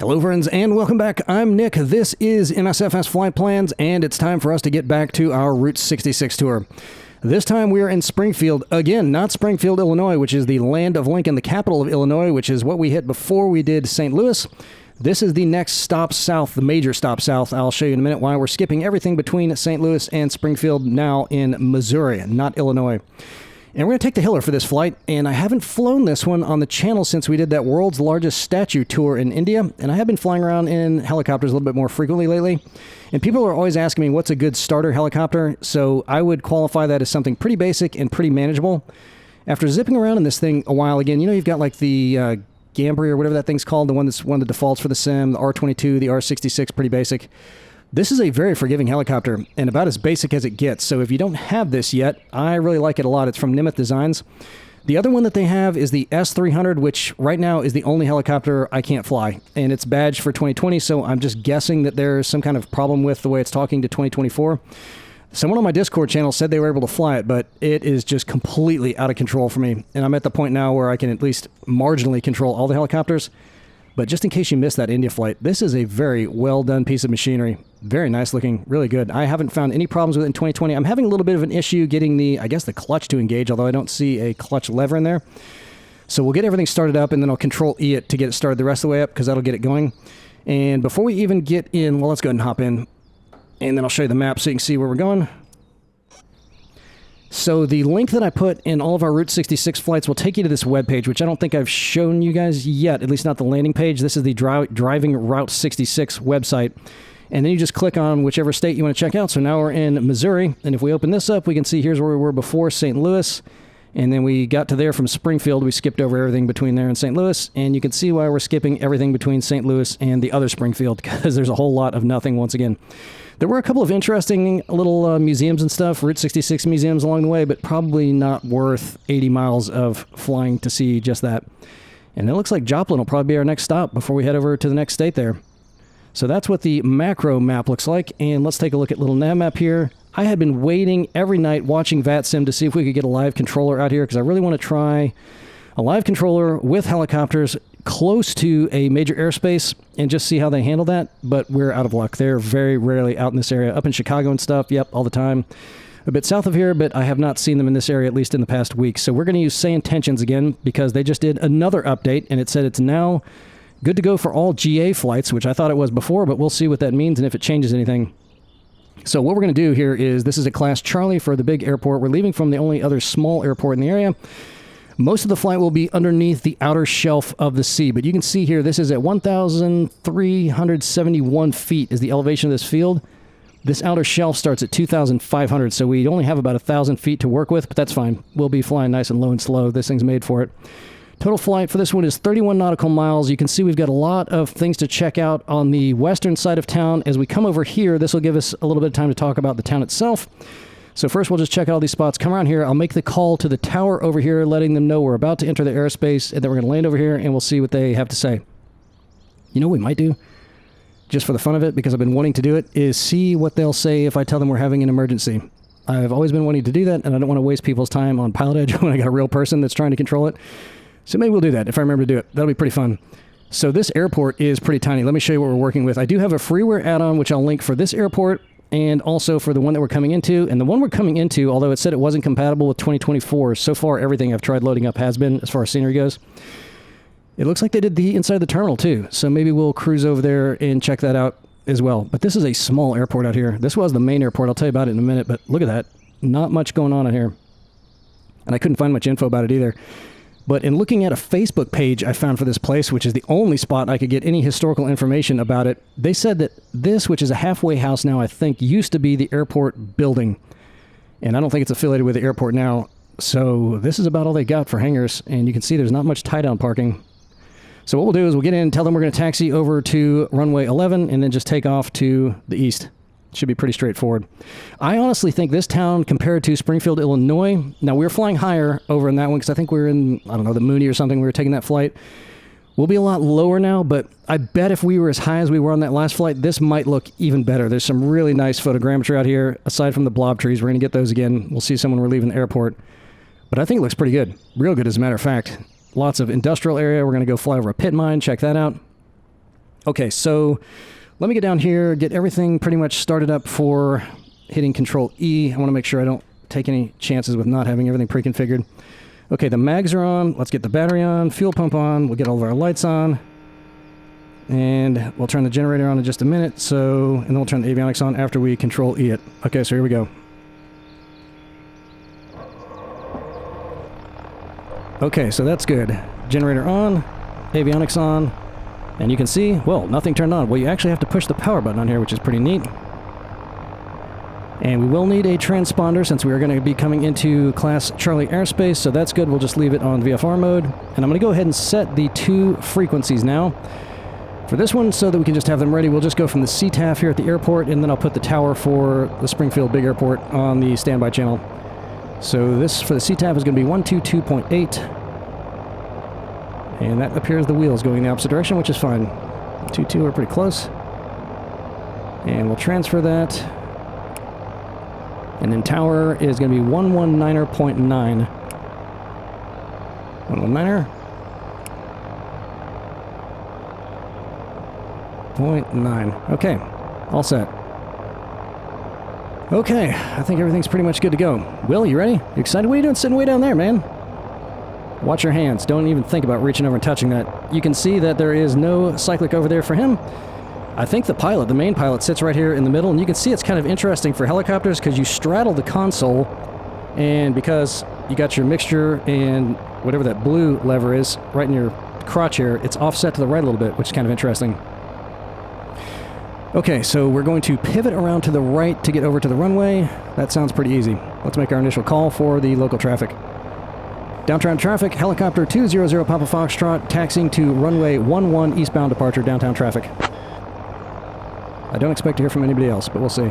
Hello friends and welcome back. I'm Nick. This is MSFS Flight Plans and it's time for us to get back to our Route 66 tour. This time we are in Springfield. Again, not Springfield, Illinois, which is the land of Lincoln, the capital of Illinois, which is what we hit before we did St. Louis. This is the next stop south, the major stop south. I'll show you in a minute why we're skipping everything between St. Louis and Springfield now in Missouri, not Illinois. And we're going to take the Hiller for this flight, and I haven't flown this one on the channel since we did that world's largest statue tour in India, and I have been flying around in helicopters a little bit more frequently lately, and people are always asking me what's a good starter helicopter, so I would qualify that as something pretty basic and pretty manageable. After zipping around in this thing a while again, you know, you've got like the Gambri or whatever that thing's called, the one that's one of the defaults for the sim, the R22, the R66, pretty basic. This is a very forgiving helicopter and about as basic as it gets. So if you don't have this yet, I really like it a lot. It's from Nemeth Designs. The other one that they have is the S300, which right now is the only helicopter I can't fly. And it's badged for 2020, so I'm just guessing that there's some kind of problem with the way it's talking to 2024. Someone on my Discord channel said they were able to fly it, but it is just completely out of control for me. And I'm at the point now where I can at least marginally control all the helicopters. But just in case you missed that India flight, this is a very well done piece of machinery. Very nice looking, really good. I haven't found any problems with it in 2020. I'm having a little bit of an issue getting the clutch to engage, although I don't see a clutch lever in there. So we'll get everything started up and then I'll control E it to get it started the rest of the way up because that'll get it going. And before we even get in, well, let's go ahead and hop in and then I'll show you the map so you can see where we're going. So the link that I put in all of our Route 66 flights will take you to this webpage, which I don't think I've shown you guys yet, at least not the landing page. This is the Driving Route 66 website. And then you just click on whichever state you want to check out. So now we're in Missouri. And if we open this up, we can see here's where we were before St. Louis. And then we got to there from Springfield. We skipped over everything between there and St. Louis. And you can see why we're skipping everything between St. Louis and the other Springfield, because there's a whole lot of nothing once again. There were a couple of interesting little museums and stuff, Route 66 museums along the way, but probably not worth 80 miles of flying to see just that. And it looks like Joplin will probably be our next stop before we head over to the next state there. So that's what the macro map looks like. And let's take a look at little nav map here. I had been waiting every night watching VATSIM to see if we could get a live controller out here because I really want to try a live controller with helicopters close to a major airspace and just see how they handle that, but we're out of luck. They're very rarely out in this area. Up in Chicago and stuff, yep, all the time. A bit south of here, but I have not seen them in this area, at least in the past week. So we're going to use Say Intentions again because they just did another update, and it said it's now good to go for all GA flights, which I thought it was before, but we'll see what that means and if it changes anything. So what we're going to do here is, this is a Class Charlie for the big airport. We're leaving from the only other small airport in the area. Most of the flight will be underneath the outer shelf of the sea, but you can see here, this is at 1,371 feet is the elevation of this field. This outer shelf starts at 2,500, so we only have about 1,000 feet to work with, but that's fine. We'll be flying nice and low and slow. This thing's made for it. Total flight for this one is 31 nautical miles. You can see we've got a lot of things to check out on the western side of town. As we come over here, this will give us a little bit of time to talk about the town itself. So first we'll just check out all these spots. Come around here. I'll make the call to the tower over here, letting them know we're about to enter the airspace, and then we're going to land over here, and we'll see what they have to say. You know what we might do, just for the fun of it, because I've been wanting to do it, is see what they'll say if I tell them we're having an emergency. I've always been wanting to do that, and I don't want to waste people's time on Pilot Edge when I got a real person that's trying to control it. So maybe we'll do that if I remember to do it. That'll be pretty fun. So this airport is pretty tiny. Let me show you what we're working with. I do have a freeware add-on, which I'll link for this airport, and also for the one that we're coming into. And the one we're coming into, although it said it wasn't compatible with 2024, so far everything I've tried loading up has been, as far as scenery goes. It looks like they did the inside of the terminal too, so maybe we'll cruise over there and check that out as well. But this is a small airport out here. This was the main airport. I'll tell you about it in a minute, but look at that. Not much going on out here. And I couldn't find much info about it either. But in looking at a Facebook page I found for this place, which is the only spot I could get any historical information about it, they said that this, which is a halfway house now, I think, used to be the airport building. And I don't think it's affiliated with the airport now. So this is about all they got for hangars. And you can see there's not much tie-down parking. So what we'll do is we'll get in and tell them we're going to taxi over to runway 11 and then just take off to the east. Should be pretty straightforward. I honestly think this town, compared to Springfield, Illinois, now we were flying higher over in that one because I think we were in, I don't know, the Mooney or something. We were taking that flight. We'll be a lot lower now, but I bet if we were as high as we were on that last flight, this might look even better. There's some really nice photogrammetry out here. Aside from the blob trees, we're going to get those again. We'll see someone we're leaving the airport. But I think it looks pretty good. Real good, as a matter of fact. Lots of industrial area. We're going to go fly over a pit mine, check that out. Okay, so let me get down here, get everything pretty much started up for hitting Control E. I want to make sure I don't take any chances with not having everything pre-configured. Okay, the mags are on. Let's get the battery on, fuel pump on. We'll get all of our lights on. And we'll turn the generator on in just a minute. And then we'll turn the avionics on after we Control E it. Okay, so here we go. Okay, so that's good. Generator on, avionics on, and you can see, well, nothing turned on. Well, you actually have to push the power button on here, which is pretty neat. And we will need a transponder since we are going to be coming into Class Charlie airspace, so that's good. We'll just leave it on VFR mode. And I'm going to go ahead and set the 2 frequencies now. For this one, so that we can just have them ready, we'll just go from the CTAF here at the airport, and then I'll put the tower for the Springfield Big Airport on the standby channel. So this, for the CTAF, is going to be 122.8. And that appears the wheel's going in the opposite direction, which is fine. 2.2 are pretty close. And we'll transfer that. And then tower is going to be 119.9. 119er. 0.9. Okay, all set. Okay, I think everything's pretty much good to go. Will, you ready? You excited? What are you doing sitting way down there, man? Watch your hands. Don't even think about reaching over and touching that. You can see that there is no cyclic over there for him. I think the pilot, the main pilot, sits right here in the middle, and you can see it's kind of interesting for helicopters because you straddle the console, and because you got your mixture and whatever that blue lever is right in your crotch here, it's offset to the right a little bit, which is kind of interesting. Okay, so we're going to pivot around to the right to get over to the runway. That sounds pretty easy. Let's make our initial call for the local traffic. Downtown traffic, helicopter 200 Papa Foxtrot, taxiing to runway 11 eastbound departure, downtown traffic. I don't expect to hear from anybody else, but we'll see.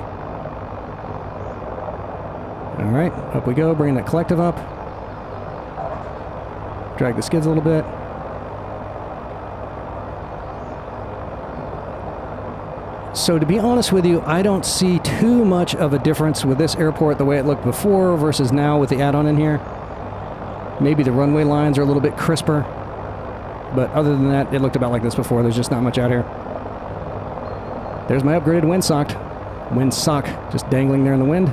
Alright, up we go, bringing that collective up. Drag the skids a little bit. So to be honest with you, I don't see too much of a difference with this airport the way it looked before versus now with the add-on in here. Maybe the runway lines are a little bit crisper, but other than that, it looked about like this before. There's just not much out here. There's my upgraded windsock just dangling there in the wind.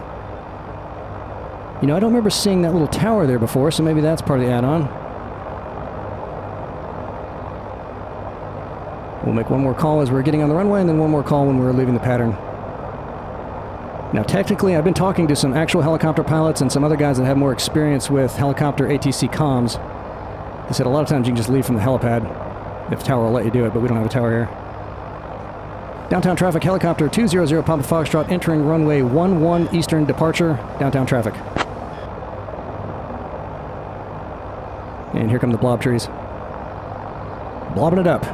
You know, I don't remember seeing that little tower there before, so maybe that's part of the add-on. We'll make one more call as we're getting on the runway, and then one more call when we're leaving the pattern. Now, technically, I've been talking to some actual helicopter pilots and some other guys that have more experience with helicopter ATC comms. They said a lot of times you can just leave from the helipad if the tower will let you do it, but we don't have a tower here. Downtown traffic, helicopter 200 Papa Foxtrot entering runway 11 eastern departure, downtown traffic. And here come the blob trees. Blobbing it up.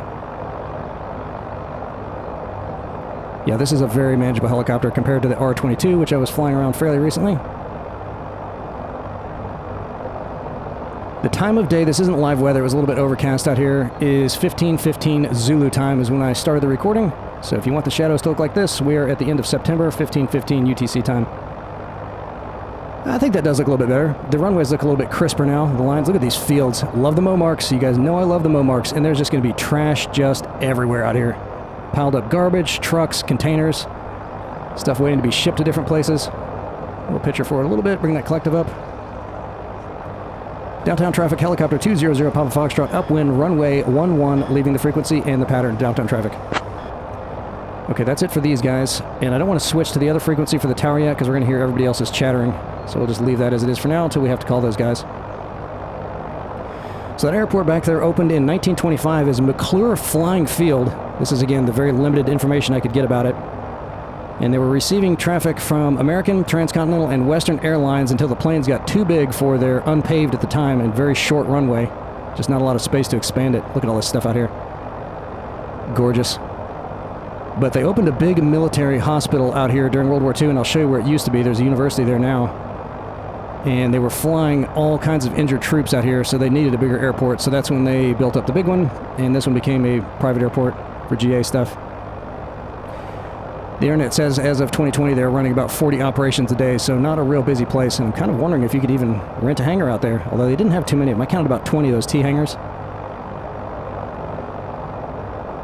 Yeah, this is a very manageable helicopter compared to the R-22, which I was flying around fairly recently. The time of day, this isn't live weather, it was a little bit overcast out here, is 15:15 Zulu time is when I started the recording. So if you want the shadows to look like this, we are at the end of September, 15:15 UTC time. I think that does look a little bit better. The runways look a little bit crisper now. The lines, look at these fields. Love the MO marks. You guys know I love the MO marks, and there's just going to be trash just everywhere out here. Piled up garbage, trucks, containers, stuff waiting to be shipped to different places. We'll picture forward a little bit, bring that collective up. Downtown traffic, helicopter 200 Papa Foxtrot, upwind, runway 11, leaving the frequency and the pattern, downtown traffic. Okay, that's it for these guys. And I don't want to switch to the other frequency for the tower yet because we're going to hear everybody else's chattering. So we'll just leave that as it is for now until we have to call those guys. So that airport back there opened in 1925 as McClure Flying Field. This is, again, the very limited information I could get about it. And they were receiving traffic from American, Transcontinental, and Western Airlines until the planes got too big for their unpaved at the time and very short runway. Just not a lot of space to expand it. Look at all this stuff out here. Gorgeous. But they opened a big military hospital out here during World War II, and I'll show you where it used to be. There's a university there now. And they were flying all kinds of injured troops out here, so they needed a bigger airport. So that's when they built up the big one, and this one became a private airport for GA stuff. The internet says as of 2020 they're running about 40 operations a day, so not a real busy place. And I'm kind of wondering if you could even rent a hangar out there, although they didn't have too many of them. I counted about 20 of those T hangars.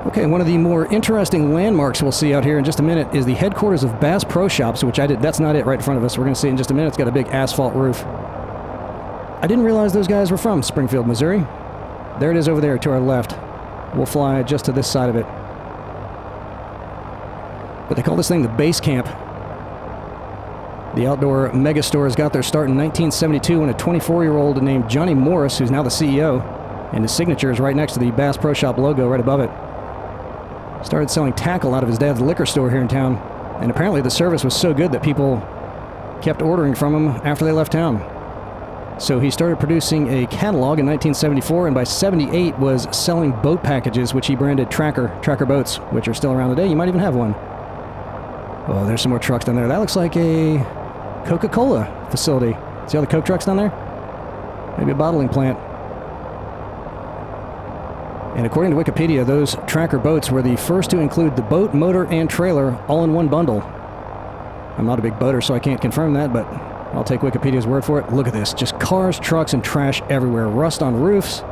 Okay, one of the more interesting landmarks we'll see out here in just a minute is the headquarters of Bass Pro Shops, which that's not it right in front of us. We're going to see in just a minute. It's got a big asphalt roof. I didn't realize those guys were from Springfield, Missouri. There it is over there to our left. We'll fly just to this side of it. But they call this thing the base camp. The outdoor mega stores got their start in 1972 when a 24-year-old named Johnny Morris, who's now the CEO, and his signature is right next to the Bass Pro Shop logo right above it, started selling tackle out of his dad's liquor store here in town. And apparently the service was so good that people kept ordering from him after they left town. So he started producing a catalog in 1974, and by 78 was selling boat packages, which he branded Tracker boats, which are still around today. You might even have one. Oh, there's some more trucks down there. That looks like a Coca-Cola facility. See all the Coke trucks down there? Maybe a bottling plant. And according to Wikipedia, those Tracker boats were the first to include the boat, motor, and trailer all in one bundle. I'm not a big boater, so I can't confirm that, but I'll take Wikipedia's word for it. Look at this. Just cars, trucks, and trash everywhere. Rust on roofs.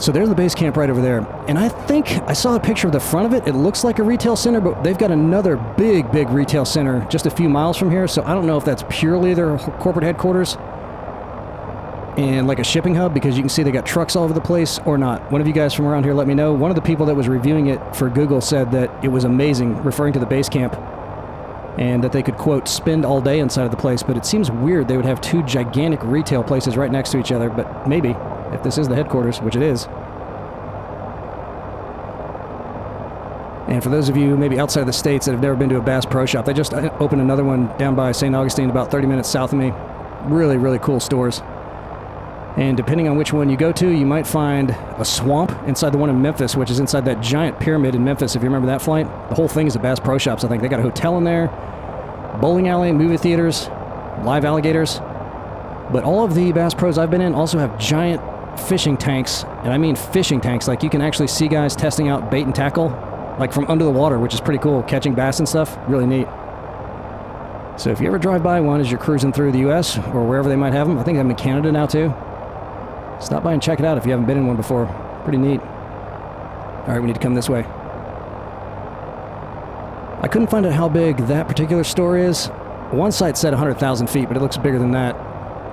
So there's the base camp right over there. And I think I saw a picture of the front of it. It looks like a retail center, but they've got another big retail center just a few miles from here. So I don't know if that's purely their corporate headquarters and like a shipping hub, because you can see they got trucks all over the place, or not. One of you guys from around here let me know. One of the people that was reviewing it for Google said that it was amazing, referring to the base camp, and that they could, quote, spend all day inside of the place. But it seems weird they would have two gigantic retail places right next to each other, but maybe, if this is the headquarters, which it is. And for those of you maybe outside of the States that have never been to a Bass Pro Shop, they just opened another one down by St. Augustine, about 30 minutes south of me. Really cool stores. And depending on which one you go to, you might find a swamp inside the one in Memphis, which is inside that giant pyramid in Memphis, if you remember that flight. The whole thing is a Bass Pro Shops, I think. They got a hotel in there, bowling alley, movie theaters, live alligators. But all of the Bass Pros I've been in also have giant fishing tanks, and I mean fishing tanks. Like, you can actually see guys testing out bait and tackle, like from under the water, which is pretty cool, catching bass and stuff. Really neat. So if you ever drive by one as you're cruising through the U.S. or wherever they might have them, I think they have them in Canada now too. Stop by and check it out if you haven't been in one before. Pretty neat. All right, we need to come this way. I couldn't find out how big that particular store is. One site said 100,000 feet, but it looks bigger than that.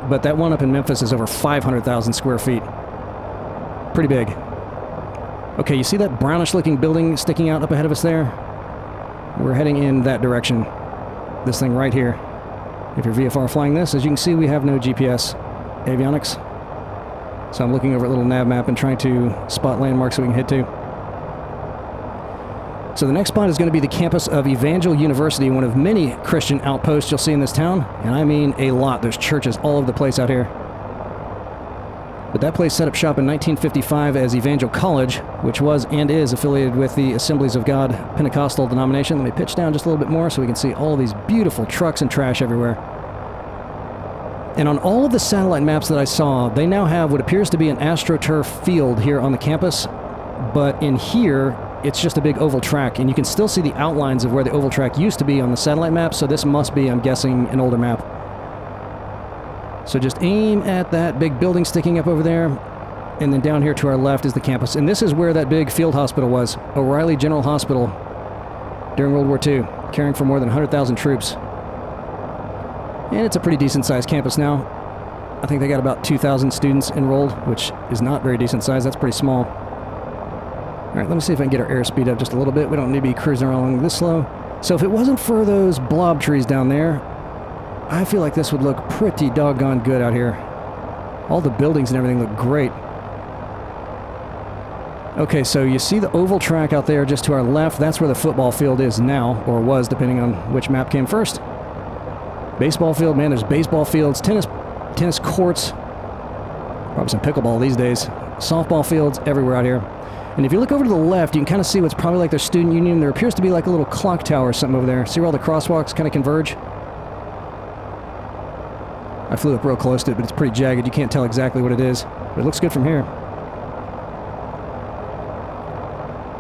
But that one up in Memphis is over 500,000 square feet. Pretty big. Okay, you see that brownish-looking building sticking out up ahead of us there? We're heading in that direction. This thing right here. If you're VFR flying this, as you can see, we have no GPS avionics. So I'm looking over a little nav map and trying to spot landmarks so we can head to. So the next spot is going to be the campus of Evangel University, one of many Christian outposts you'll see in this town. And I mean a lot. There's churches all over the place out here. But that place set up shop in 1955 as Evangel College, which was and is affiliated with the Assemblies of God Pentecostal denomination. Let me pitch down just a little bit more so we can see all of these beautiful trucks and trash everywhere. And on all of the satellite maps that I saw, they now have what appears to be an AstroTurf field here on the campus. But in here, it's just a big oval track, and you can still see the outlines of where the oval track used to be on the satellite map, so this must be, I'm guessing, an older map. So just aim at that big building sticking up over there, and then down here to our left is the campus. And this is where that big field hospital was, O'Reilly General Hospital, during World War II, caring for more than 100,000 troops. And it's a pretty decent-sized campus now. I think they got about 2,000 students enrolled, which is not very decent size. That's pretty small. All right, let me see if I can get our airspeed up just a little bit. We don't need to be cruising along this slow. So if it wasn't for those blob trees down there, I feel like this would look pretty doggone good out here. All the buildings and everything look great. Okay, so you see the oval track out there just to our left. That's where the football field is now, or was, depending on which map came first. Baseball field, man, there's baseball fields, tennis courts, probably some pickleball these days, softball fields everywhere out here. And if you look over to the left, you can kind of see what's probably like their student union. There appears to be like a little clock tower or something over there. See where all the crosswalks kind of converge? I flew up real close to it, but it's pretty jagged. You can't tell exactly what it is, but it looks good from here.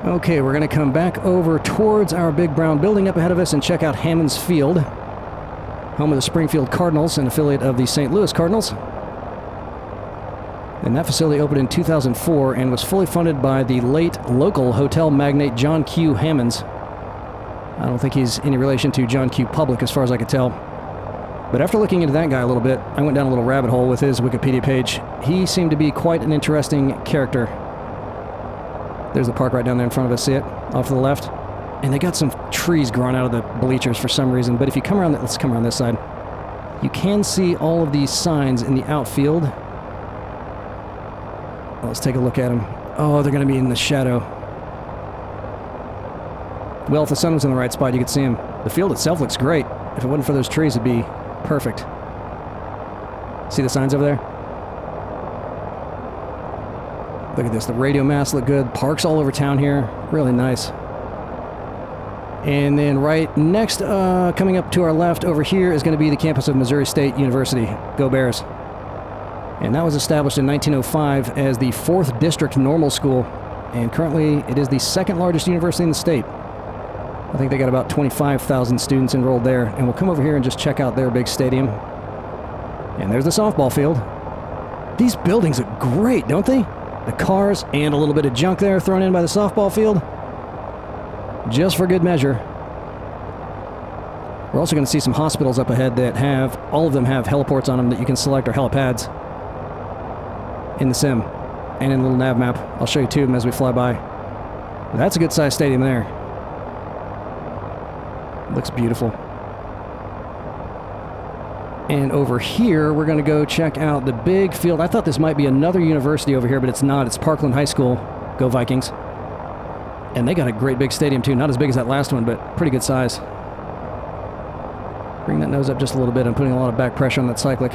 Okay, we're going to come back over towards our big brown building up ahead of us and check out Hammons Field, home of the Springfield Cardinals, an affiliate of the St. Louis Cardinals. And that facility opened in 2004 and was fully funded by the late local hotel magnate John Q. Hammonds. I don't think he's any relation to John Q. Public as far as I could tell. But after looking into that guy a little bit, I went down a little rabbit hole with his Wikipedia page. He seemed to be quite an interesting character. There's the park right down there in front of us, see it? Off to the left. And they got some trees growing out of the bleachers for some reason. But if you come around, let's come around this side. You can see all of these signs in the outfield. Let's take a look at them. Oh, they're going to be in the shadow. Well, if the sun was in the right spot, you could see them. The field itself looks great. If it wasn't for those trees, it'd be perfect. See the signs over there? Look at this. The radio masts look good. Parks all over town here. Really nice. And then right next, coming up to our left over here is going to be the campus of Missouri State University. Go Bears. And that was established in 1905 as the 4th District Normal School. And currently it is the 2nd largest university in the state. I think they got about 25,000 students enrolled there. And we'll come over here and just check out their big stadium. And there's the softball field. These buildings look great, don't they? The cars and a little bit of junk there thrown in by the softball field. Just for good measure. We're also going to see some hospitals up ahead that have, all of them have heliports on them that you can select, or helipads, in the sim and in the little nav map. I'll show you two of them as we fly by. That's a good sized stadium there. Looks beautiful. And over here, we're going to go check out the big field. I thought this might be another university over here, but it's not. It's Parkland High School. Go Vikings. And they got a great big stadium, too. Not as big as that last one, but pretty good size. Bring that nose up just a little bit. I'm putting a lot of back pressure on that cyclic.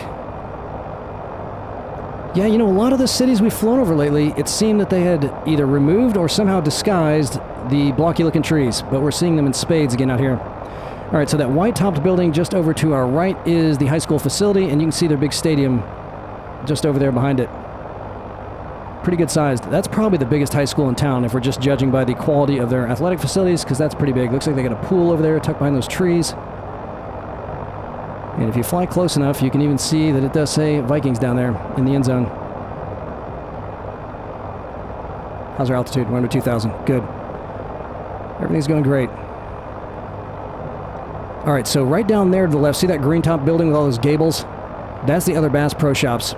Yeah, you know, a lot of the cities we've flown over lately, it seemed that they had either removed or somehow disguised the blocky-looking trees, but we're seeing them in spades again out here. All right, so that white-topped building just over to our right is the high school facility, and you can see their big stadium just over there behind it. Pretty good sized. That's probably the biggest high school in town if we're just judging by the quality of their athletic facilities, because that's pretty big. Looks like they got a pool over there tucked behind those trees. And if you fly close enough, you can even see that it does say Vikings down there in the end zone. How's our altitude? We're under 2,000. Good. Everything's going great. All right, so right down there to the left, see that green top building with all those gables? That's the other Bass Pro Shops.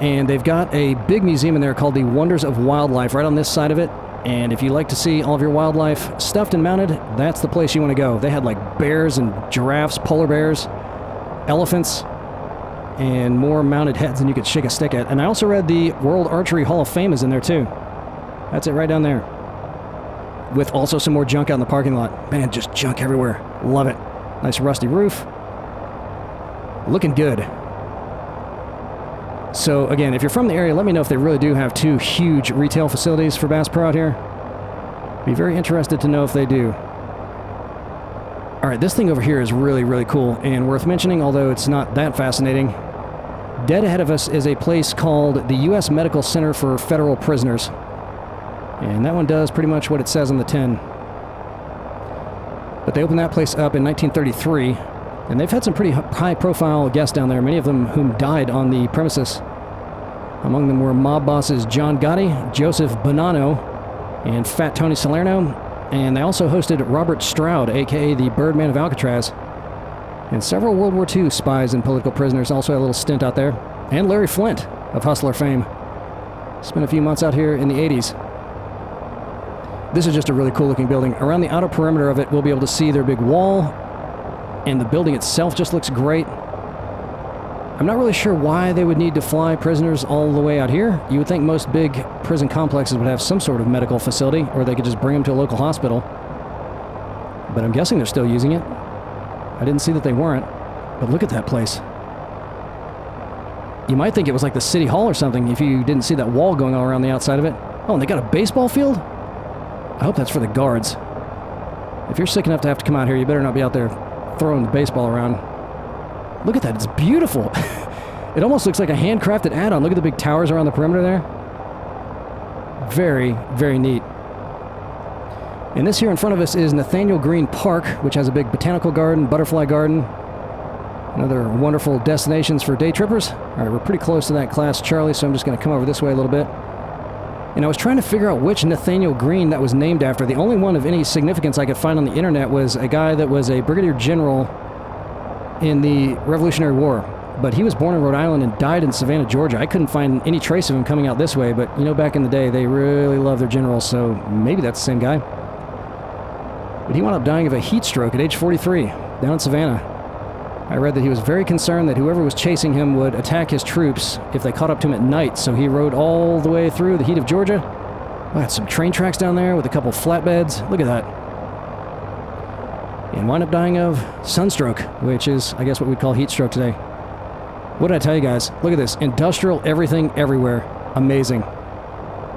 And they've got a big museum in there called the Wonders of Wildlife right on this side of it. And if you like to see all of your wildlife stuffed and mounted, that's the place you want to go. They had like bears and giraffes, polar bears, elephants, and more mounted heads than you could shake a stick at. And I also read the World Archery Hall of Fame is in there too. That's it right down there. With also some more junk out in the parking lot. Man, just junk everywhere. Love it. Nice rusty roof. Looking good. So again, if you're from the area, let me know if they really do have two huge retail facilities for Bass Pro out here. Be very interested to know if they do. All right, this thing over here is really, really cool and worth mentioning, although it's not that fascinating. Dead ahead of us is a place called the U.S. Medical Center for Federal Prisoners. And that one does pretty much what it says on the tin. But they opened that place up in 1933. And they've had some pretty high-profile guests down there, many of them whom died on the premises. Among them were mob bosses John Gotti, Joseph Bonanno, and Fat Tony Salerno. And they also hosted Robert Stroud, a.k.a. the Birdman of Alcatraz. And several World War II spies and political prisoners also had a little stint out there. And Larry Flint of Hustler fame. Spent a few months out here in the 80s. This is just a really cool-looking building. Around the outer perimeter of it, we'll be able to see their big wall. And the building itself just looks great. I'm not really sure why they would need to fly prisoners all the way out here. You would think most big prison complexes would have some sort of medical facility, or they could just bring them to a local hospital. But I'm guessing they're still using it. I didn't see that they weren't. But look at that place. You might think it was like the city hall or something if you didn't see that wall going all around the outside of it. Oh, and they got a baseball field? I hope that's for the guards. If you're sick enough to have to come out here, you better not be out there throwing the baseball around. Look at that, it's beautiful. It almost looks like a handcrafted add-on. Look at the big towers around the perimeter there. Very, very neat. And this here in front of us is Nathaniel Green Park, which has a big botanical garden, butterfly garden. Another wonderful destinations for day trippers. All right, we're pretty close to that Class Charlie, so I'm just going to come over this way a little bit. And I was trying to figure out which Nathaniel Greene that was named after. The only one of any significance I could find on the internet was a guy that was a brigadier general in the Revolutionary War. But he was born in Rhode Island and died in Savannah, Georgia. I couldn't find any trace of him coming out this way, but you know, back in the day, they really loved their generals, so maybe that's the same guy. But he wound up dying of a heat stroke at age 43 down in Savannah. I read that he was very concerned that whoever was chasing him would attack his troops if they caught up to him at night, so he rode all the way through the heat of Georgia. Oh, had some train tracks down there with a couple flatbeds. Look at that. And wound up dying of sunstroke, which is, I guess, what we'd call heat stroke today. What did I tell you guys? Look at this. Industrial everything everywhere. Amazing.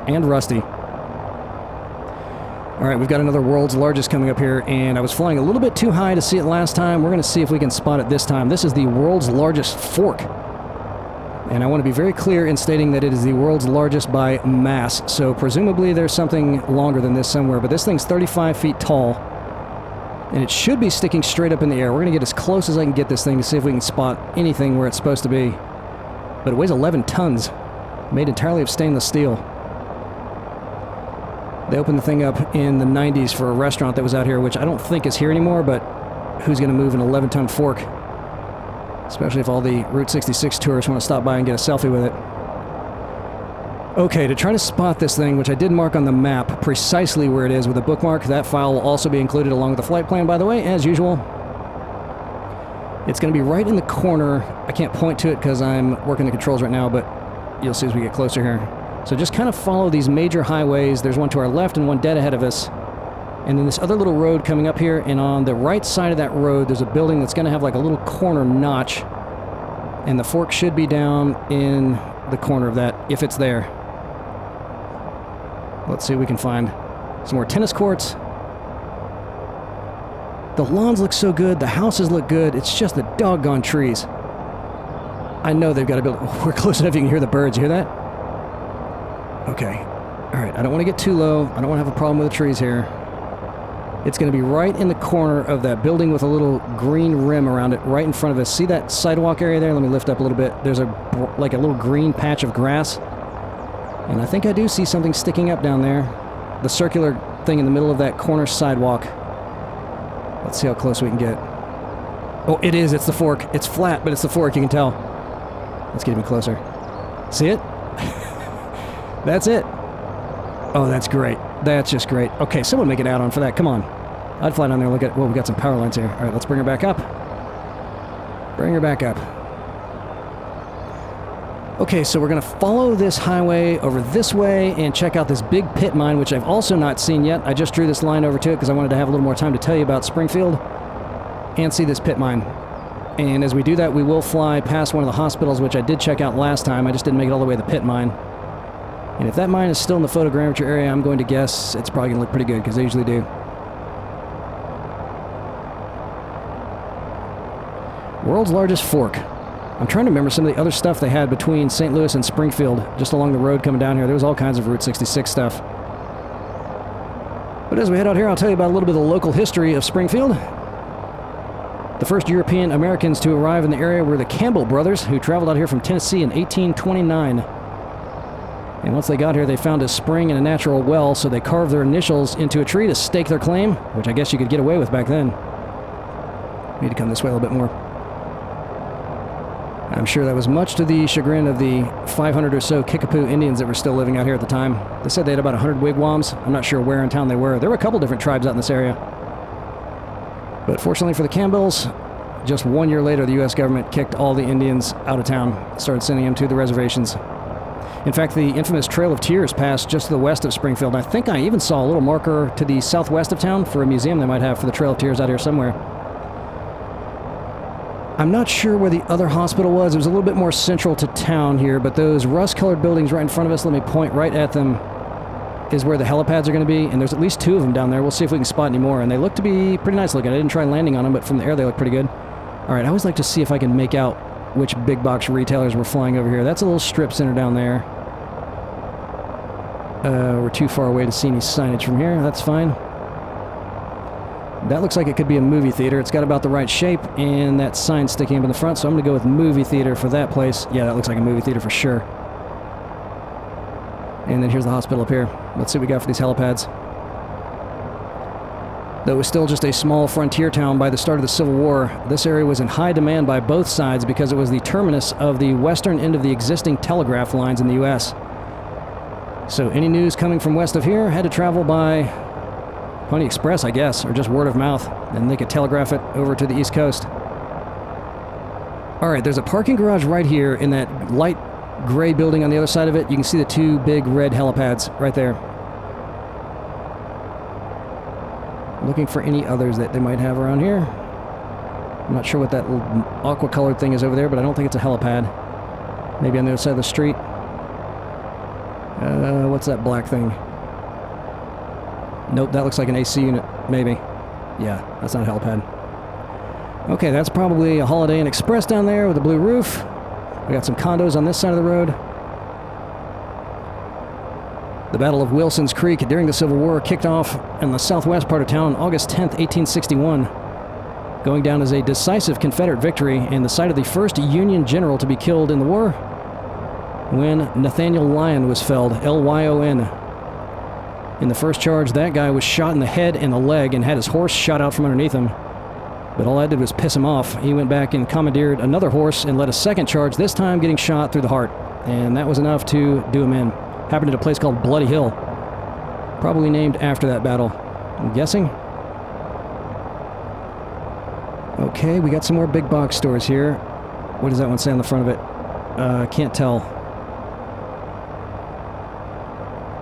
And rusty. Alright, we've got another world's largest coming up here, and I was flying a little bit too high to see it last time. We're going to see if we can spot it this time. This is the world's largest fork. And I want to be very clear in stating that it is the world's largest by mass. So presumably there's something longer than this somewhere, but this thing's 35 feet tall. And it should be sticking straight up in the air. We're going to get as close as I can get this thing to see if we can spot anything where it's supposed to be. But it weighs 11 tons, made entirely of stainless steel. They opened the thing up in the 90s for a restaurant that was out here, which I don't think is here anymore, but who's going to move an 11-ton fork? Especially if all the Route 66 tourists want to stop by and get a selfie with it. Okay, to try to spot this thing, which I did mark on the map precisely where it is with a bookmark, that file will also be included along with the flight plan, by the way, as usual. It's going to be right in the corner. I can't point to it because I'm working the controls right now, but you'll see as we get closer here. So just kind of follow these major highways. There's one to our left and one dead ahead of us. And then this other little road coming up here, and on the right side of that road, there's a building that's going to have like a little corner notch. And the fork should be down in the corner of that, if it's there. Let's see if we can find some more tennis courts. The lawns look so good. The houses look good. It's just the doggone trees. I know they've got to build... We're close enough you can hear the birds. You hear that? Okay. All right. I don't want to get too low. I don't want to have a problem with the trees here. It's going to be right in the corner of that building with a little green rim around it right in front of us. See that sidewalk area there? Let me lift up a little bit. There's like a little green patch of grass. And I think I do see something sticking up down there. The circular thing in the middle of that corner sidewalk. Let's see how close we can get. Oh, it is. It's the fork. It's flat, but it's the fork. You can tell. Let's get even closer. See it? That's it. Oh, that's great. That's just great. Okay, someone make an add-on for that. Come on. I'd fly down there and look at... Well, we got some power lines here. All right, let's bring her back up. Bring her back up. Okay, so we're going to follow this highway over this way and check out this big pit mine, which I've also not seen yet. I just drew this line over to it because I wanted to have a little more time to tell you about Springfield and see this pit mine. And as we do that, we will fly past one of the hospitals, which I did check out last time. I just didn't make it all the way to the pit mine. And if that mine is still in the photogrammetry area, I'm going to guess it's probably going to look pretty good, because they usually do. World's largest fork. I'm trying to remember some of the other stuff they had between St. Louis and Springfield, just along the road coming down here. There was all kinds of Route 66 stuff. But as we head out here, I'll tell you about a little bit of the local history of Springfield. The first European Americans to arrive in the area were the Campbell brothers, who traveled out here from Tennessee in 1829. And once they got here, they found a spring and a natural well, so they carved their initials into a tree to stake their claim, which I guess you could get away with back then. Need to come this way a little bit more. I'm sure that was much to the chagrin of the 500 or so Kickapoo Indians that were still living out here at the time. They said they had about 100 wigwams. I'm not sure where in town they were. There were a couple different tribes out in this area. But fortunately for the Campbells, just 1 year later, the U.S. government kicked all the Indians out of town, started sending them to the reservations. In fact, the infamous Trail of Tears passed just to the west of Springfield. And I think I even saw a little marker to the southwest of town for a museum they might have for the Trail of Tears out here somewhere. I'm not sure where the other hospital was. It was a little bit more central to town here, but those rust-colored buildings right in front of us, let me point right at them, is where the helipads are going to be, and there's at least 2 of them down there. We'll see if we can spot any more, and they look to be pretty nice looking. I didn't try landing on them, but from the air they look pretty good. All right, I always like to see if I can make out which big box retailers we're flying over here. That's a little strip center down there. We're too far away to see any signage from here. That's fine. That looks like it could be a movie theater. It's got about the right shape and that sign sticking up in the front, so I'm going to go with movie theater for that place. Yeah, that looks like a movie theater for sure. And then here's the hospital up here. Let's see what we got for these helipads. Though it was still just a small frontier town by the start of the Civil War, this area was in high demand by both sides because it was the terminus of the western end of the existing telegraph lines in the U.S. So any news coming from west of here had to travel by Pony Express, I guess, or just word of mouth, and they could telegraph it over to the East Coast. All right, there's a parking garage right here in that light gray building on the other side of it. You can see the two big red helipads right there. Looking for any others that they might have around here. I'm not sure what that little aqua-colored thing is over there, but I don't think it's a helipad. Maybe on the other side of the street. What's that black thing? Nope, that looks like an AC unit, maybe. Yeah, that's not a helipad. Okay, that's probably a Holiday Inn Express down there with a blue roof. We got some condos on this side of the road. The Battle of Wilson's Creek during the Civil War kicked off in the southwest part of town on August 10th, 1861, going down as a decisive Confederate victory and the site of the first Union general to be killed in the war when Nathaniel Lyon was felled, Lyon. In the first charge, that guy was shot in the head and the leg and had his horse shot out from underneath him. But all that did was piss him off. He went back and commandeered another horse and led a second charge, this time getting shot through the heart. And that was enough to do him in. Happened at a place called Bloody Hill. Probably named after that battle, I'm guessing. Okay, we got some more big box stores here. What does that one say on the front of it? Can't tell.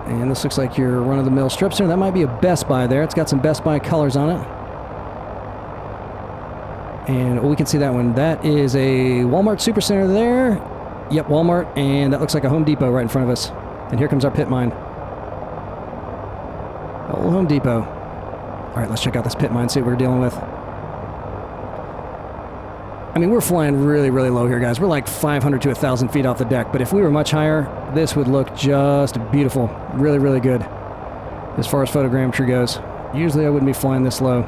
And this looks like your run-of-the-mill strip center. That might be a Best Buy there. It's got some Best Buy colors on it. And we can see that one. That is a Walmart Supercenter there. Yep, Walmart. And that looks like a Home Depot right in front of us. And here comes our pit mine. Old Home Depot. All right, let's check out this pit mine, see what we're dealing with. I mean, we're flying really, really low here, guys. We're like 500 to 1,000 feet off the deck. But if we were much higher, this would look just beautiful. Really, really good as far as photogrammetry goes. Usually I wouldn't be flying this low.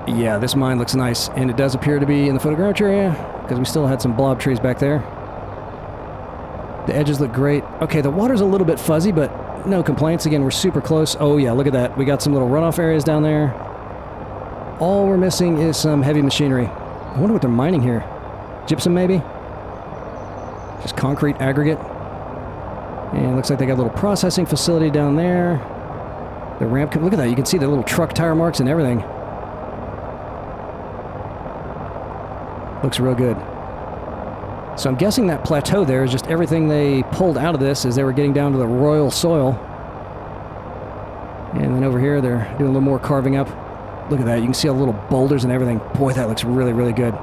Yeah, this mine looks nice. And it does appear to be in the photogrammetry area because we still had some blob trees back there. The edges look great. Okay, the water's a little bit fuzzy, but no complaints. Again, we're super close. Oh, yeah, look at that. We got some little runoff areas down there. All we're missing is some heavy machinery. I wonder what they're mining here. Gypsum, maybe? Just concrete aggregate. And it looks like they got a little processing facility down there. The ramp, look at that. You can see the little truck tire marks and everything. Looks real good. So I'm guessing that plateau there is just everything they pulled out of this as they were getting down to the royal soil. And then over here, they're doing a little more carving up. Look at that. You can see all the little boulders and everything. Boy, that looks really, really good.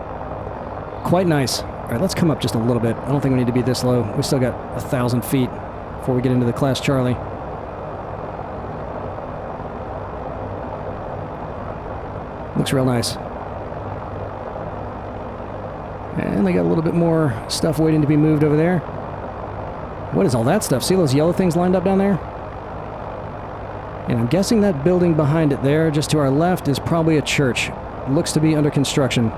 Quite nice. All right, let's come up just a little bit. I don't think we need to be this low. We still got 1,000 feet before we get into the Class Charlie. Looks real nice. And they got a little bit more stuff waiting to be moved over there. What is all that stuff? See those yellow things lined up down there? And I'm guessing that building behind it there, just to our left, is probably a church. It looks to be under construction.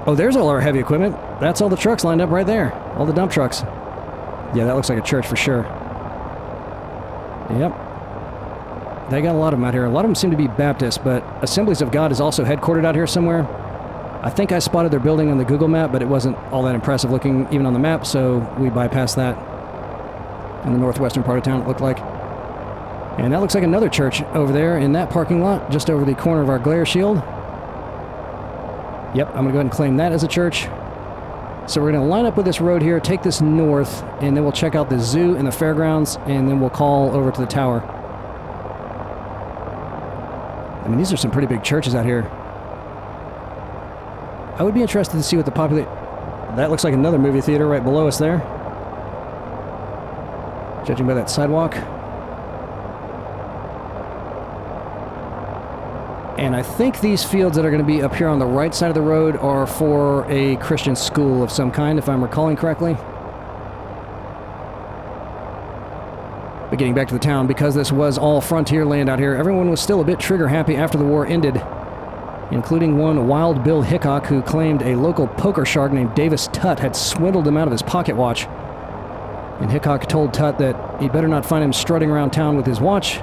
Oh, there's all our heavy equipment. That's all the trucks lined up right there. All the dump trucks. Yeah, that looks like a church for sure. Yep. They got a lot of them out here. A lot of them seem to be Baptist, but Assemblies of God is also headquartered out here somewhere. I think I spotted their building on the Google map, but it wasn't all that impressive looking even on the map, so we bypassed that. In the northwestern part of town, it looked like. And that looks like another church over there in that parking lot, just over the corner of our glare shield. Yep, I'm going to go ahead and claim that as a church. So we're going to line up with this road here, take this north, and then we'll check out the zoo and the fairgrounds, and then we'll call over to the tower. I mean, these are some pretty big churches out here. I would be interested to see what the population... That looks like another movie theater right below us there. Judging by that sidewalk. And I think these fields that are going to be up here on the right side of the road are for a Christian school of some kind, if I'm recalling correctly. But getting back to the town, because this was all frontier land out here, everyone was still a bit trigger happy after the war ended, including one Wild Bill Hickok, who claimed a local poker shark named Davis Tutt had swindled him out of his pocket watch. And Hickok told Tutt that he'd better not find him strutting around town with his watch,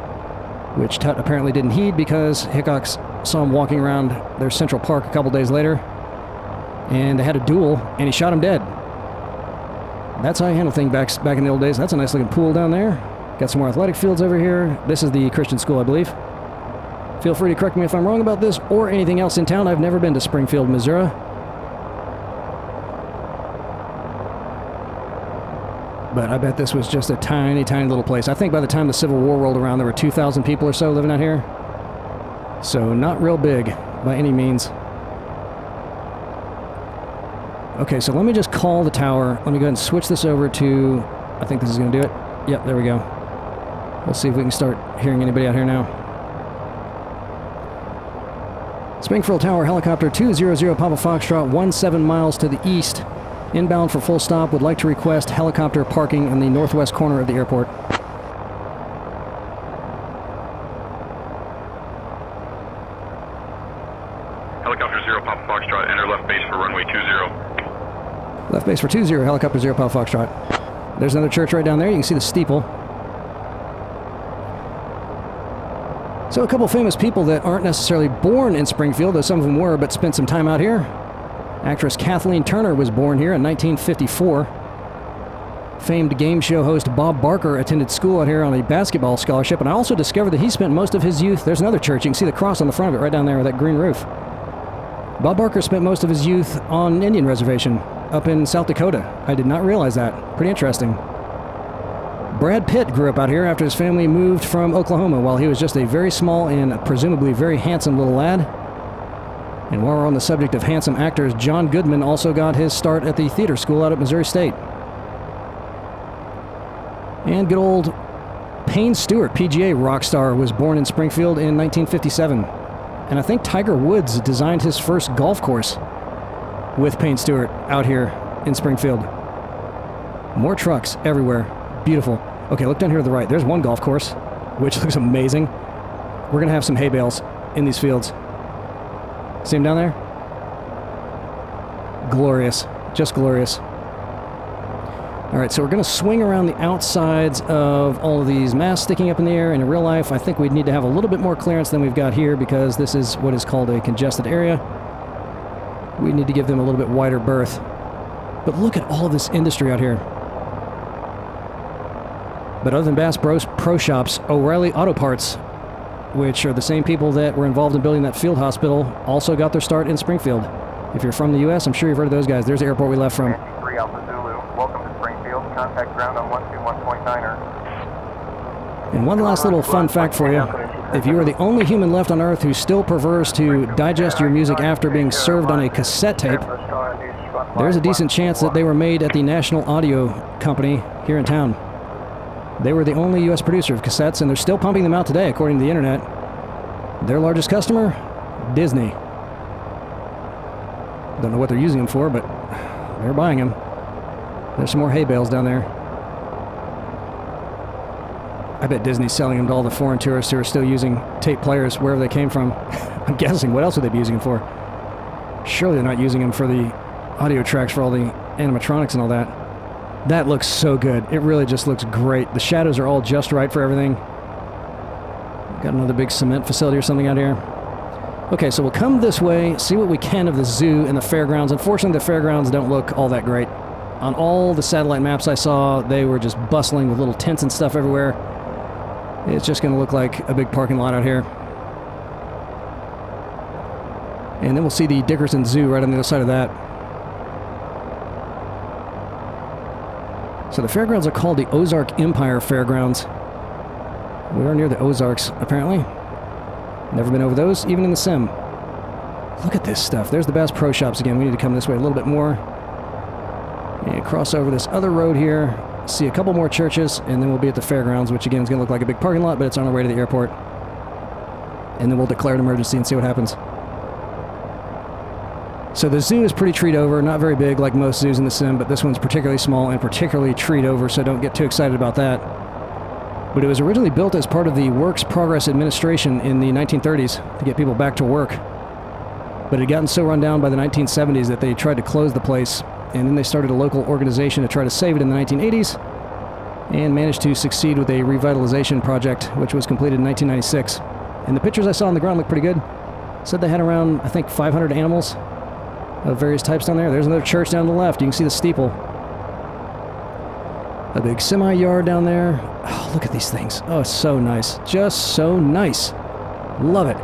which Tutt apparently didn't heed because Hickok saw him walking around their Central Park a couple days later, and they had a duel, and he shot him dead. That's how you handle things back in the old days. That's a nice looking pool down there. Got some more athletic fields over here. This is the Christian school, I believe. Feel free to correct me if I'm wrong about this or anything else in town. I've never been to Springfield, Missouri. But I bet this was just a tiny, tiny little place. I think by the time the Civil War rolled around, there were 2,000 people or so living out here. So not real big by any means. Okay, so let me just call the tower. Let me go ahead and switch this over to... I think this is going to do it. Yep, there we go. We'll see if we can start hearing anybody out here now. Springfield Tower, helicopter 200 Papa Foxtrot, 17 miles to the east. Inbound for full stop. Would like to request helicopter parking in the northwest corner of the airport. Helicopter 0 Papa Foxtrot, enter left base for runway 20. Left base for 20, helicopter 0 Papa Foxtrot. There's another church right down there. You can see the steeple. So a couple famous people that aren't necessarily born in Springfield, though some of them were, but spent some time out here. Actress Kathleen Turner was born here in 1954. Famed game show host Bob Barker attended school out here on a basketball scholarship, and I also discovered that he spent most of his youth... There's another church. You can see the cross on the front of it right down there with that green roof. Bob Barker spent most of his youth on an Indian reservation up in South Dakota. I did not realize that. Pretty interesting. Brad Pitt grew up out here after his family moved from Oklahoma while he was just a very small and presumably very handsome little lad. And while we're on the subject of handsome actors, John Goodman also got his start at the theater school out at Missouri State. And good old Payne Stewart, PGA rock star, was born in Springfield in 1957. And I think Tiger Woods designed his first golf course with Payne Stewart out here in Springfield. More trucks everywhere. Beautiful. Okay, look down here to the right. There's one golf course, which looks amazing. We're going to have some hay bales in these fields. See them down there? Glorious. Just glorious. All right, so we're going to swing around the outsides of all of these masts sticking up in the air. And in real life, I think we'd need to have a little bit more clearance than we've got here because this is what is called a congested area. We need to give them a little bit wider berth. But look at all of this industry out here. But other than Bass Pro Shops, O'Reilly Auto Parts, which are the same people that were involved in building that field hospital, also got their start in Springfield. If you're from the U.S., I'm sure you've heard of those guys. There's the airport we left from. 3 Alpha Zulu, welcome to Springfield. Contact ground on 121.9er. And one last little fun fact for you. If you are the only human left on Earth who still prefers to digest your music after being served on a cassette tape, there's a decent chance that they were made at the National Audio Company here in town. They were the only U.S. producer of cassettes, and they're still pumping them out today, according to the internet. Their largest customer? Disney. Don't know what they're using them for, but they're buying them. There's some more hay bales down there. I bet Disney's selling them to all the foreign tourists who are still using tape players wherever they came from. I'm guessing. What else would they be using them for? Surely they're not using them for the audio tracks for all the animatronics and all that. That looks so good. It really just looks great. The shadows are all just right for everything. Got another big cement facility or something out here. Okay, so we'll come this way, see what we can of the zoo and the fairgrounds. Unfortunately, the fairgrounds don't look all that great. On all the satellite maps I saw, they were just bustling with little tents and stuff everywhere. It's just going to look like a big parking lot out here. And then we'll see the Dickerson Zoo right on the other side of that. So the fairgrounds are called the Ozark Empire Fairgrounds. We are near the Ozarks, apparently. Never been over those, even in the sim. Look at this stuff. There's the Bass Pro Shops again. We need to come this way a little bit more. And cross over this other road here. See a couple more churches, and then we'll be at the fairgrounds, which again is going to look like a big parking lot, but it's on our way to the airport. And then we'll declare an emergency and see what happens. So the zoo is pretty treed over, not very big like most zoos in the sim, but this one's particularly small and particularly treed over, so don't get too excited about that. But it was originally built as part of the Works Progress Administration in the 1930s to get people back to work. But it had gotten so run down by the 1970s that they tried to close the place, and then they started a local organization to try to save it in the 1980s, and managed to succeed with a revitalization project, which was completed in 1996. And the pictures I saw on the ground looked pretty good. Said they had around, I think, 500 animals of various types down there. There's another church down to the left. You can see the steeple. A big semi-yard down there. Oh, look at these things. Oh, it's so nice. Just so nice. Love it.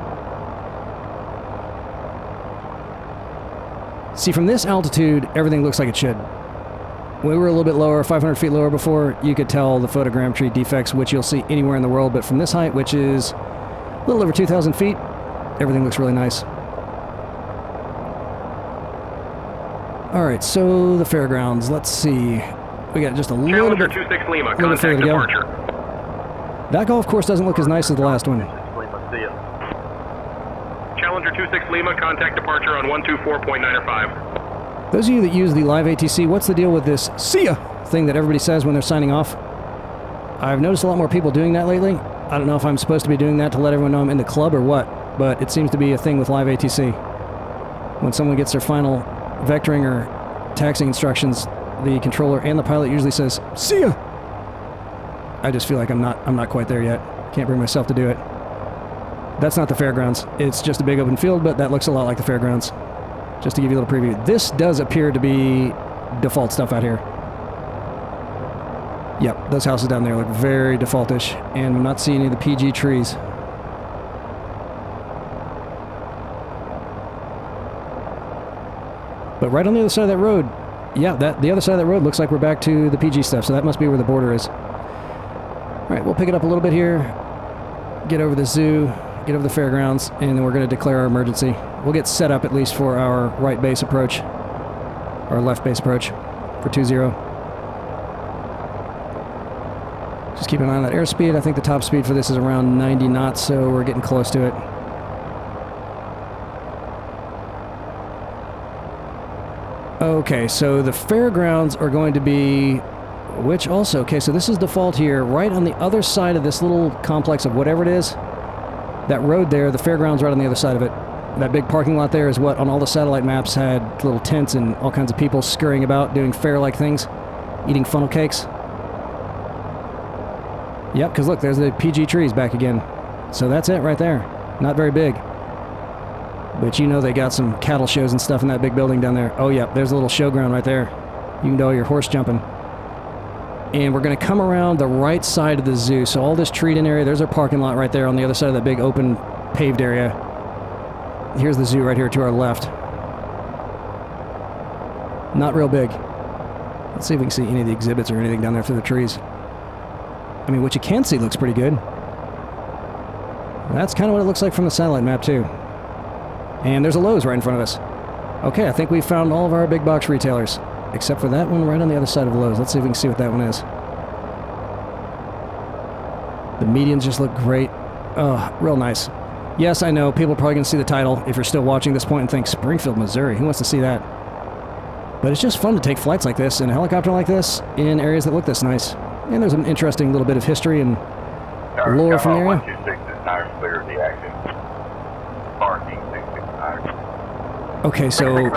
See, from this altitude, everything looks like it should. When we were a little bit lower, 500 feet lower before, you could tell the photogrammetry defects, which you'll see anywhere in the world. But from this height, which is a little over 2,000 feet, everything looks really nice. Alright, so the fairgrounds. Let's see. We got just a little bit, 26 Lima, little bit further to go. departure. That golf course doesn't look as nice as the last one. Challenger 26 Lima, contact departure on 124.905. Those of you that use the live ATC, what's the deal with this "see ya" thing that everybody says when they're signing off? I've noticed a lot more people doing that lately. I don't know if I'm supposed to be doing that to let everyone know I'm in the club or what, but it seems to be a thing with live ATC. When someone gets their final vectoring or taxiing instructions, the controller and the pilot usually says, "See ya." I just feel like I'm not quite there yet. Can't bring myself to do it. That's not the fairgrounds. It's just a big open field, but that looks a lot like the fairgrounds. Just to give you a little preview. This does appear to be default stuff out here. Yep, those houses down there look very defaultish, and I'm not seeing any of the PG trees. But right on the other side of that road, yeah, the other side of that road looks like we're back to the PG stuff, so that must be where the border is. Alright, we'll pick it up a little bit here, get over the zoo, get over the fairgrounds, and then we're going to declare our emergency. We'll get set up at least for our right base approach, or left base approach, for 2-0. Just keep an eye on that airspeed. I think the top speed for this is around 90 knots, so we're getting close to it. Okay, so the fairgrounds are going to be, which also, okay, so this is default here, right on the other side of this little complex of whatever it is. That road there, the fairgrounds right on the other side of it. That big parking lot there is what on all the satellite maps had little tents and all kinds of people scurrying about doing fair-like things, eating funnel cakes. Yep, because look, there's the PG trees back again. So that's it right there. Not very big. But you know they got some cattle shows and stuff in that big building down there. Oh, yeah, there's a little showground right there. You can do all your horse jumping. And we're going to come around the right side of the zoo. So all this treed-in area, there's our parking lot right there on the other side of that big open paved area. Here's the zoo right here to our left. Not real big. Let's see if we can see any of the exhibits or anything down there through the trees. I mean, what you can see looks pretty good. That's kind of what it looks like from the satellite map, too. And there's a Lowe's right in front of us. Okay, I think we found all of our big box retailers. Except for that one right on the other side of Lowe's. Let's see if we can see what that one is. The medians just look great. Oh, real nice. Yes, I know, people are probably going to see the title if you're still watching this point and think, Springfield, Missouri, who wants to see that? But it's just fun to take flights like this in a helicopter like this in areas that look this nice. And there's an interesting little bit of history and lore from the area. 126 is tires clear of the action. Parking 669. Okay, so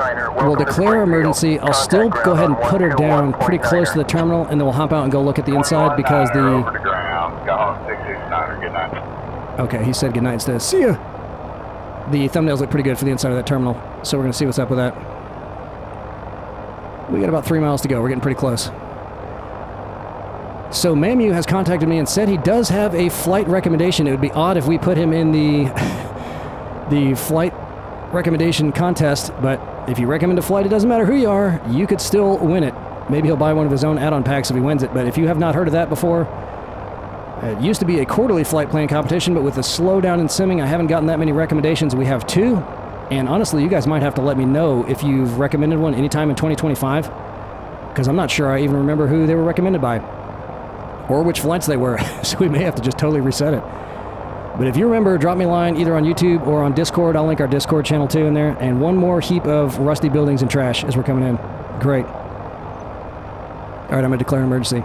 we'll declare emergency. I'll still go ahead and put her down pretty close to the terminal, and then we'll hop out and go look at the inside because the... Over the ground. Go 669, good night. Okay, he said goodnight instead of see ya. The thumbnails look pretty good for the inside of that terminal, so we're going to see what's up with that. We got about 3 miles to go. We're getting pretty close. So Mamu has contacted me and said he does have a flight recommendation. It would be odd if we put him in the flight recommendation contest, but if you recommend a flight, it doesn't matter who you are, you could still win it. Maybe he'll buy one of his own add-on packs if he wins it, but if you have not heard of that before, it used to be a quarterly flight plan competition, but with the slowdown in simming, I haven't gotten that many recommendations. We have 2, and honestly, you guys might have to let me know if you've recommended one anytime in 2025, because I'm not sure I even remember who they were recommended by, or which flights they were, so we may have to just totally reset it. But if you remember, drop me a line either on YouTube or on Discord. I'll link our Discord channel too in there. And one more heap of rusty buildings and trash as we're coming in. Great. All right, I'm going to declare an emergency.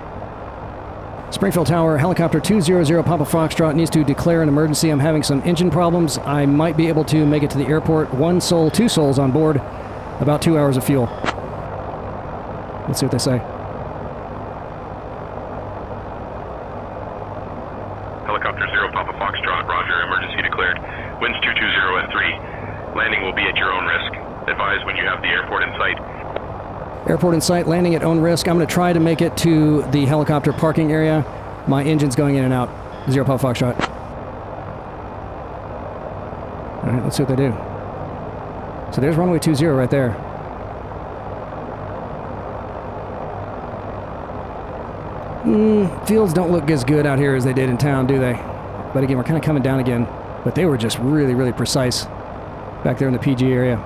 Springfield Tower, helicopter 200 Papa Foxtrot needs to declare an emergency. I'm having some engine problems. I might be able to make it to the airport. 1 soul, 2 souls on board. About 2 hours of fuel. Let's see what they say. Helicopter 0 Papa Foxtrot, roger, emergency declared. Winds 220 at 3. Landing will be at your own risk. Advise when you have the airport in sight. Airport in sight, landing at own risk. I'm going to try to make it to the helicopter parking area. My engine's going in and out. 0 Papa Foxtrot. All right, let's see what they do. So there's runway 20 right there. Fields don't look as good out here as they did in town, do they? But again, we're kind of coming down again. But they were just really, really precise back there in the PG area.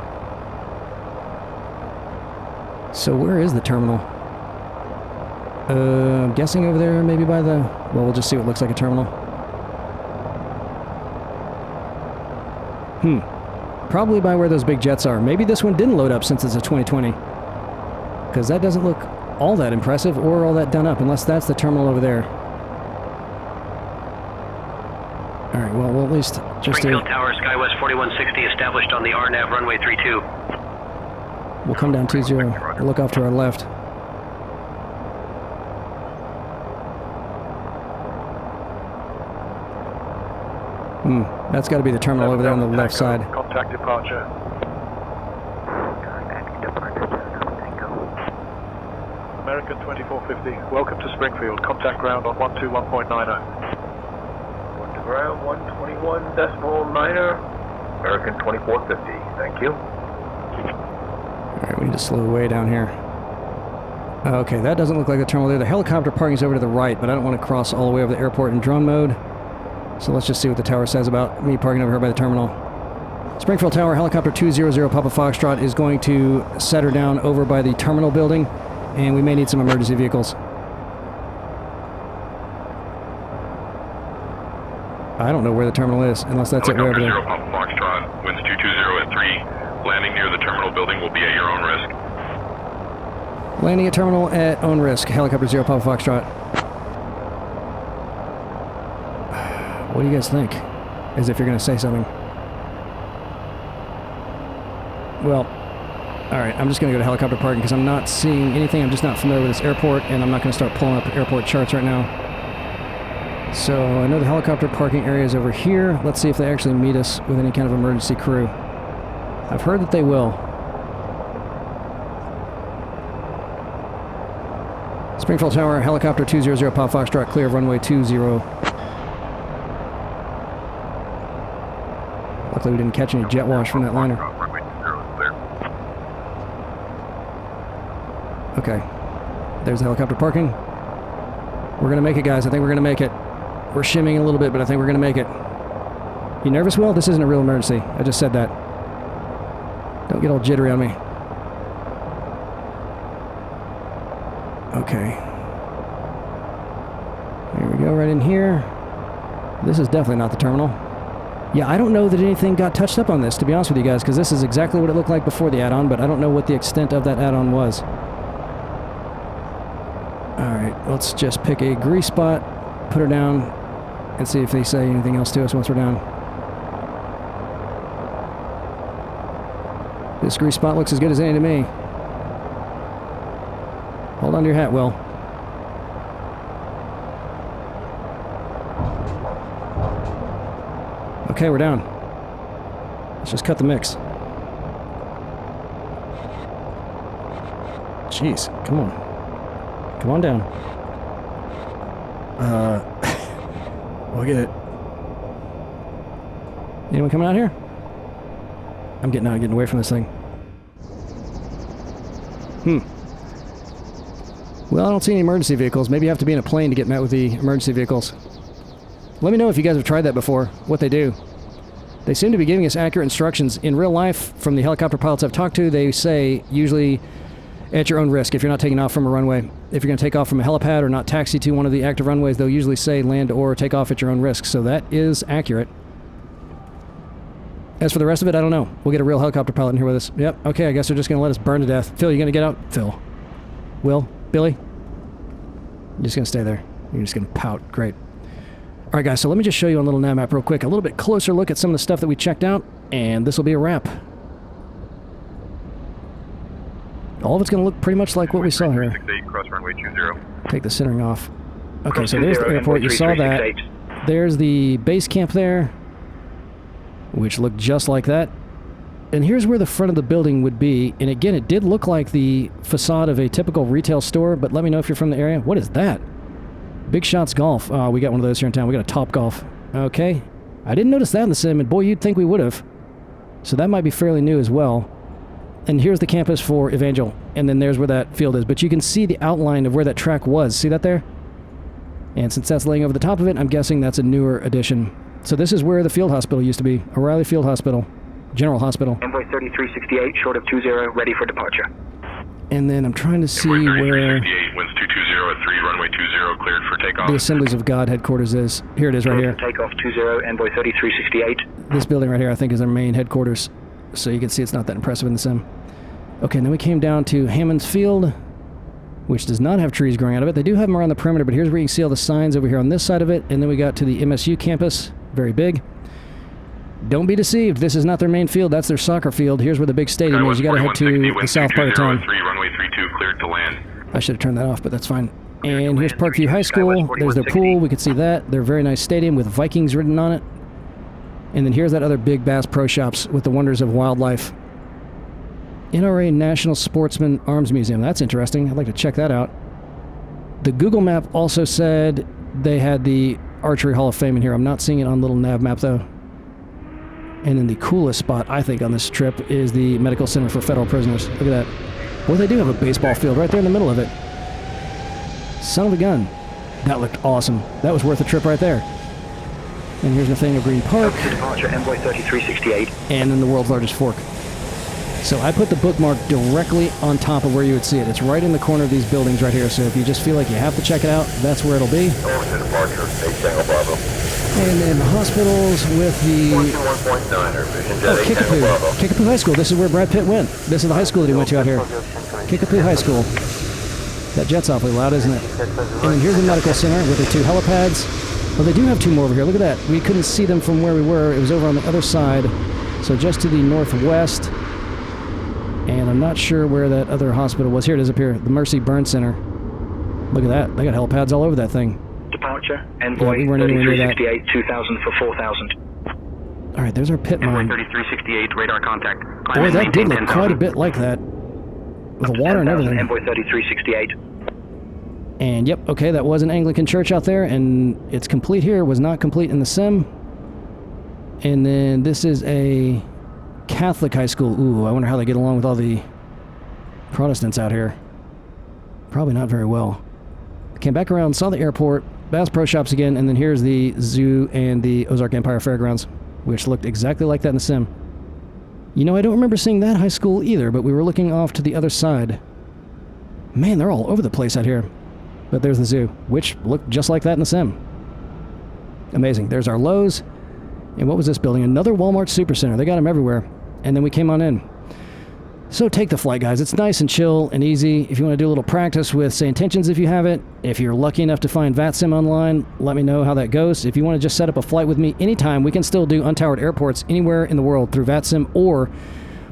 So where is the terminal? I'm guessing over there, maybe by the... Well, we'll just see what looks like a terminal. Probably by where those big jets are. Maybe this one didn't load up since it's a 2020. Because that doesn't look all that impressive or all that done up, unless that's the terminal over there. Alright, well, we'll at least just... Springfield Tower, SkyWest 4160 established on the RNAV runway 32. We'll come down 20. We'll look off to our left. That's got to be the terminal over there on the left side. Contact departure. American 2450, welcome to Springfield. Contact ground on 121.90. Going to ground 121.9er. American 2450, thank you. Alright, we need to slow way down here. Okay, that doesn't look like the terminal there. The helicopter parking is over to the right, but I don't want to cross all the way over the airport in drone mode. So let's just see what the tower says about me parking over here by the terminal. Springfield Tower, helicopter 200 Papa Foxtrot is going to set her down over by the terminal building, and we may need some emergency vehicles. I don't know where the terminal is, unless that's it way over there. Helicopter 0 Papa Foxtrot, winds 220 at 3. Landing near the terminal building will be at your own risk. Landing at terminal at own risk. Helicopter 0 Papa Foxtrot. What do you guys think? As if you're going to say something. Well, alright, I'm just going to go to helicopter parking because I'm not seeing anything. I'm just not familiar with this airport, and I'm not going to start pulling up airport charts right now. So, I know the helicopter parking area is over here. Let's see if they actually meet us with any kind of emergency crew. I've heard that they will. Springfield Tower, helicopter 200 Papa Foxtrot, clear of runway 20. Luckily we didn't catch any jet wash from that liner. Okay. There's the helicopter parking. We're gonna make it, guys. I think we're gonna make it. We're shimmying a little bit, but I think we're gonna make it. You nervous, Will? This isn't a real emergency. I just said that. Don't get all jittery on me. Okay. Here we go, right in here. This is definitely not the terminal. Yeah, I don't know that anything got touched up on this, to be honest with you guys, because this is exactly what it looked like before the add-on, but I don't know what the extent of that add-on was. Alright, let's just pick a grease spot, put her down, and see if they say anything else to us once we're down. This grease spot looks as good as any to me. Hold on to your hat, Will. Okay, we're down. Let's just cut the mix. Jeez, come on. Come on down. We'll get it. Anyone coming out here? I'm getting away from this thing. Well, I don't see any emergency vehicles. Maybe you have to be in a plane to get met with the emergency vehicles. Let me know if you guys have tried that before, what they do. They seem to be giving us accurate instructions. In real life, from the helicopter pilots I've talked to, they say usually at your own risk if you're not taking off from a runway. If you're going to take off from a helipad or not taxi to one of the active runways, they'll usually say land or take off at your own risk. So that is accurate. As for the rest of it, I don't know. We'll get a real helicopter pilot in here with us. Yep, okay, I guess they're just going to let us burn to death. Phil, you going to get out? Phil. Will? Billy? You're just going to stay there. You're just going to pout. Great. All right, guys, so let me just show you on a little nav map real quick. A little bit closer look at some of the stuff that we checked out, and this will be a wrap. All of it's going to look pretty much like what we saw here. 68, cross runway 20. Take the centering off. Okay, so there's the airport. You saw that. There's the base camp there, which looked just like that. And here's where the front of the building would be. And again, it did look like the facade of a typical retail store, but let me know if you're from the area. What is that? Big Shots Golf. Oh, we got one of those here in town. We got a Top Golf. Okay. I didn't notice that in the sim, and boy, you'd think we would have. So that might be fairly new as well. And here's the campus for Evangel. And then there's where that field is. But you can see the outline of where that track was. See that there? And since that's laying over the top of it, I'm guessing that's a newer addition. So this is where the field hospital used to be. O'Reilly Field Hospital. General Hospital. Envoy 3368, short of 20, ready for departure. And then I'm trying to see Envoy where 3368, winds 220 at 3, runway 20, cleared for takeoff. the Assemblies of God headquarters is. Here it is right here. Takeoff 20, Envoy 3368. This building right here I think is their main headquarters. So you can see it's not that impressive in the sim. Okay, and then we came down to Hammond's Field, which does not have trees growing out of it. They do have them around the perimeter, but here's where you can see all the signs over here on this side of it. And then we got to the MSU campus, very big. Don't be deceived. This is not their main field. That's their soccer field. Here's where the big stadium is. You got to head to the south part of town. 3, runway 32, cleared to land. I should have turned that off, but that's fine. And here's Parkview High School. There's their pool. We can see that. Their very nice stadium with Vikings written on it. And then here's that other big Bass Pro Shops with the wonders of wildlife. NRA National Sportsman Arms Museum. That's interesting. I'd like to check that out. The Google map also said they had the Archery Hall of Fame in here. I'm not seeing it on little nav map, though. And then the coolest spot, I think, on this trip is the Medical Center for Federal Prisoners. Look at that. Well, they do have a baseball field right there in the middle of it. Son of a gun. That looked awesome. That was worth a trip right there. And here's Nathaniel Green Park. Departure, Envoy 3368. And then the world's largest fork. So I put the bookmark directly on top of where you would see it. It's right in the corner of these buildings right here. So if you just feel like you have to check it out, that's where it'll be. Over to departure, 8 Tango Bravo. And then the hospitals with the... 121.9er, Vision Jet 8 Tango Kickapoo. Bravo. Kickapoo High School. This is where Brad Pitt went. This is the high school that he went to out here. Kickapoo High School. That jet's awfully loud, isn't it? And then here's the medical center with the 2 helipads. Well, they do have 2 more over here. Look at that. We couldn't see them from where we were. It was over on the other side. So just to the northwest. And I'm not sure where that other hospital was. Here it is up here. The Mercy Burn Center. Look at that. They got helipads all over that thing. Departure, Envoy we weren't anywhere near that. 3368, 2000 for 4000. All right, there's our pit Envoy mine. 3368, radar contact. Boy, that did look quite a bit like that. With the water and everything. Envoy 3368. And yep, okay, that was an Anglican church out there, and it's complete here. Was not complete in the sim. And then this is a Catholic high school. Ooh, I wonder how they get along with all the Protestants out here. Probably not very well. Came back around, saw the airport, Bass Pro Shops again, and then here's the zoo and the Ozark Empire Fairgrounds, which looked exactly like that in the sim. You know, I don't remember seeing that high school either, but we were looking off to the other side. Man, they're all over the place out here. But there's the zoo, which looked just like that in the sim. Amazing. There's our Lowe's. And what was this building? Another Walmart Supercenter. They got them everywhere. And then we came on in. So take the flight, guys. It's nice and chill and easy. If you want to do a little practice with, say, intentions if you have it. If you're lucky enough to find VATSIM online, let me know how that goes. If you want to just set up a flight with me anytime, we can still do untowered airports anywhere in the world through VATSIM or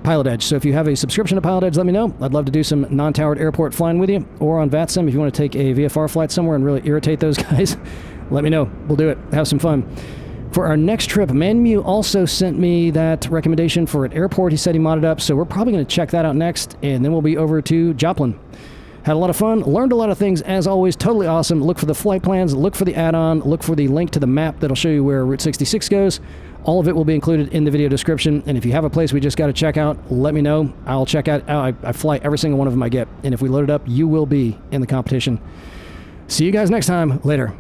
Pilot Edge. So if you have a subscription to Pilot Edge, let me know. I'd love to do some non-towered airport flying with you. Or on VATSIM, if you want to take a VFR flight somewhere and really irritate those guys, let me know. We'll do it. Have some fun. For our next trip, Manmu also sent me that recommendation for an airport he said he modded up, so we're probably going to check that out next, and then we'll be over to Joplin. Had a lot of fun, learned a lot of things, as always, totally awesome. Look for the flight plans, look for the add-on, look for the link to the map that'll show you where Route 66 goes. All of it will be included in the video description, and if you have a place we just got to check out, let me know. I'll check out. I fly every single one of them I get, and if we load it up, you will be in the competition. See you guys next time. Later.